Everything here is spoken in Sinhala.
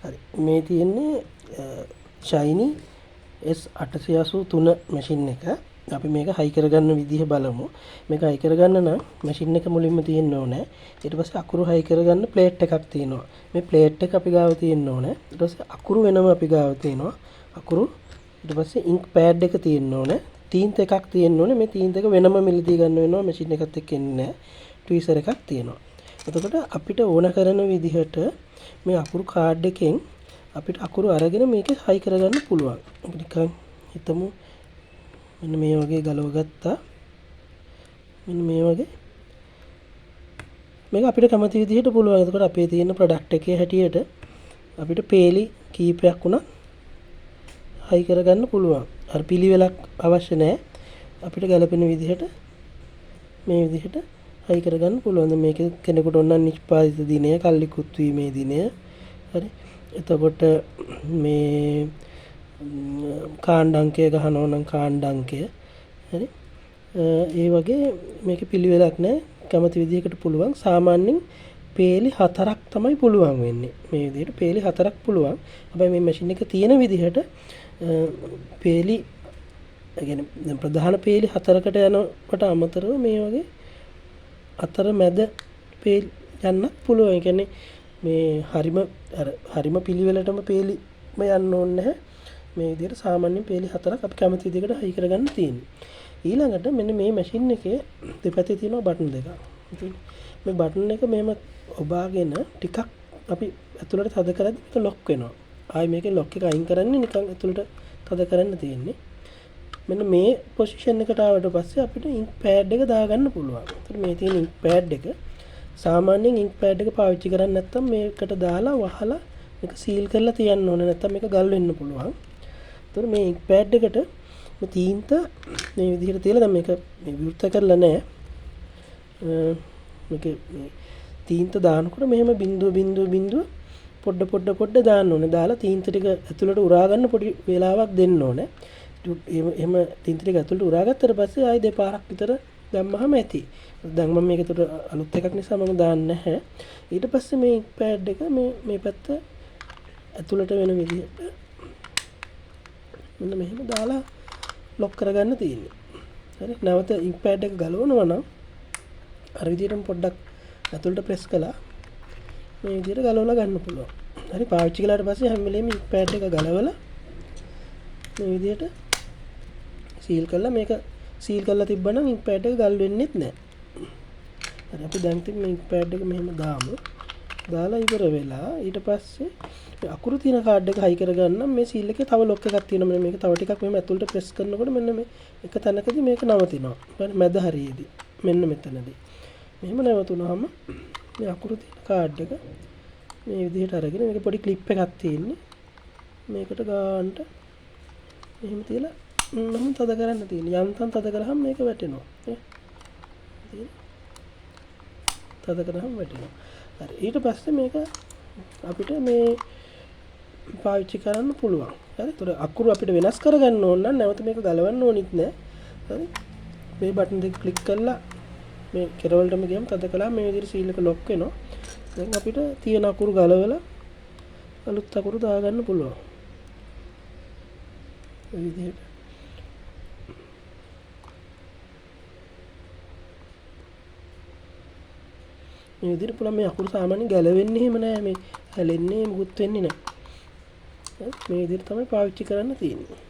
හරි මේ තියෙන්නේ ෂයිනි S883 මැෂින් එක. අපි මේක හයි කරගන්න විදිහ බලමු. මේක හයි කරගන්න නම් මැෂින් එක මුලින්ම තියෙන්න ඕනේ. ඊට පස්සේ අකුරු හයි කරගන්න ප්ලේට් එකක් තියෙනවා. මේ ප්ලේට් එක අපි ගාව තියෙන්න ඕනේ. ඊට පස්සේ අකුරු වෙනම අපි ගාව තියෙනවා. අකුරු ඊට පස්සේ ඉන්ක් පෑඩ් එක තියෙන්න ඕනේ. තීන්ත එකක් තියෙන්න ඕනේ. මේ තීන්ත එක වෙනම මිලදී ගන්න වෙනවා. මැෂින් එකත් එක්ක එන්නේ නැහැ. ට්වීසර් එකක් තියෙනවා. එතකොට අපිට ඕන කරන විදිහට මේ අකුරු කාඩ් එකෙන් අපිට අකුරු අරගෙන මේක හයි කරගන්න පුළුවන්. අපි නිකන් හිතමු මෙන්න මේ වගේ ගලව ගත්තා. මෙන්න මේ වගේ මේක අපිට කැමති විදිහට පුළුවන්. එතකොට අපේ තියෙන ප්‍රොඩක්ට් එකේ හැටියට අපිට පේලි කීපයක් උනත් හයි කරගන්න පුළුවන්. අර පිළිවෙලක් අවශ්‍ය නැහැ. අපිට ගැළපෙන විදිහට මේ විදිහට හයි කරගන්න පුළුවන්. මේක කෙනෙකුට ඕන නම් නිෂ්පාදිත දිනය, කල්ලිකුත් වීමේ දිනය. හරි. එතකොට මේ කාණ්ඩ අංකය ගහනවා නම් කාණ්ඩ අංකය. හරි. ඒ වගේ මේක පිළිවෙලක් නැහැ. කැමති විදිහකට පුළුවන්. සාමාන්‍යයෙන් පේලි 4ක් තමයි පුළුවන් වෙන්නේ. මේ විදිහට පේලි 4ක් පුළුවන්. හැබැයි මේ මැෂින් එක තියෙන විදිහට පේලි يعني ප්‍රධාන පේලි 4කට යනකොට අමතරව මේ වගේ අතර මැද පේලි යන්නත් පුළුවන්. ඒ කියන්නේ මේ හරිම පිළිවෙලටම පේලිම යන්න ඕනේ නැහැ. මේ විදිහට සාමාන්‍ය පේලි 4ක් අපි කැමති විදිහකට හයි කරගන්න තියෙනවා. ඊළඟට මෙන්න මේ මැෂින් එකේ දෙපැත්තේ තියෙනවා බටන් දෙකක්. ඉතින් මේ බටන් එක මෙහෙම ඔබාගෙන ටිකක් අපි ඇතුළට තද කරද්දි මේක ලොක් වෙනවා. ආයි මේකේ ලොක් එක අයින් කරන්නේ නිකන් ඇතුළට තද කරන්න තියෙන්නේ. මෙන්න මේ පොසිෂන් එකට ආවට පස්සේ අපිට ඉන්ක් පෑඩ් එක දාගන්න පුළුවන්. ඒතර මේ තියෙන ඉන්ක් පෑඩ් එක සාමාන්‍යයෙන් ඉන්ක් පෑඩ් එක පාවිච්චි කරන්නේ නැත්නම් මේකට දාලා වහලා මේක සීල් කරලා තියන්න ඕනේ. නැත්නම් මේක ගල් වෙන්න පුළුවන්. ඒතර මේ ඉන්ක් පෑඩ් එකට මේ තීන්ත මේ විදිහට තියලා දැන් මේක මේ විවෘත කරලා නැහැ. මේක මේ තීන්ත දානකොට මෙහෙම බිඳුව පොඩ දාන්න ඕනේ. දාලා තීන්ත ටික ඇතුළට උරා ගන්න පොඩි වේලාවක් දෙන්න ඕනේ. එහෙම තීන්ත ටික ඇතුළට උරා ගත්තට පස්සේ ආයෙ දෙපාරක් විතර දැම්මහම ඇති. දැන් මම මේක උතර අලුත් එකක් නිසා මම දාන්නේ නැහැ. ඊට පස්සේ මේ පෑඩ් එක මේ පැත්ත ඇතුළට වෙන විදිහට මෙන්න මෙහෙම දාලා ලොක් කරගන්න තියෙන්නේ. හරි. නැවත ඉන්ක් පෑඩ් එක ගලවනවා නම් අර විදිහටම පොඩ්ඩක් ඇතුළට ප්‍රෙස් කළා මේ විදිහට ගලවලා ගන්න පුළුවන්. හරි. පාවිච්චි කළාට පස්සේ හැම වෙලේම ඉන්ක් පෑඩ් එක ගලවලා මේ විදිහට සීල් කරලා මේක සීල් කරලා තිබ්බනම් ඉන්ක් පෑඩ් එක ගල් වෙන්නේත් නැහැ. හරි. අපි දැන් තින් මේ ඉන්ක් පෑඩ් එක මෙහෙම දාමු. දාලා ඉවර වෙලා ඊට පස්සේ අකුරු තියෙන කාඩ් එක හයි කරගන්න මේ සීල් එකේ තව ලොක් එකක් තියෙනවා. මෙන්න මේක තව ටිකක් මෙහෙම ඇතුළට ප්‍රෙස් කරනකොට මෙන්න මේ එක තැනකදී මේක නවතිනවා. මැද හරියේදී මෙන්න මෙතනදී මෙහෙම නැවතුනහම මේ අකුරු තියෙන කාඩ් එක මේ විදිහට අරගෙන මේක පොඩි ක්ලිප් එකක් තියෙන්නේ. මේකට ගන්නට මෙහෙම තියලා නම් තද කරන්න තියෙන්නේ. යන්තම් තද කරාම මේක වැටෙනවා. තද කරාම වැටෙනවා. හරි. ඊට පස්සේ මේක අපිට මේ පාවිච්චි කරන්න පුළුවන්. හරි. ඒතර අකුරු අපිට වෙනස් කරගන්න ඕන නම් නැවත මේක ගලවන්න ඕනිත් නෑ. හරි. මේ බටන් දෙක ක්ලික් කරලා මේ කෙරවලටම ගියම තද කළා මේ විදිහට සීල් එක ලොක් වෙනවා. දැන් අපිට තියෙන අකුරු ගලවලා අලුත් අකුරු දාගන්න පුළුවන්. මේ විදිහට මේ විදිහට පුළුවන්. මේ අකුරු සාමාන්‍යයෙන් ගැලවෙන්නේ එහෙම නෑ. මේ හැලෙන්නේ මුකුත් වෙන්නේ නෑ. මේ විදිහට තමයි පාවිච්චි කරන්න තියෙන්නේ.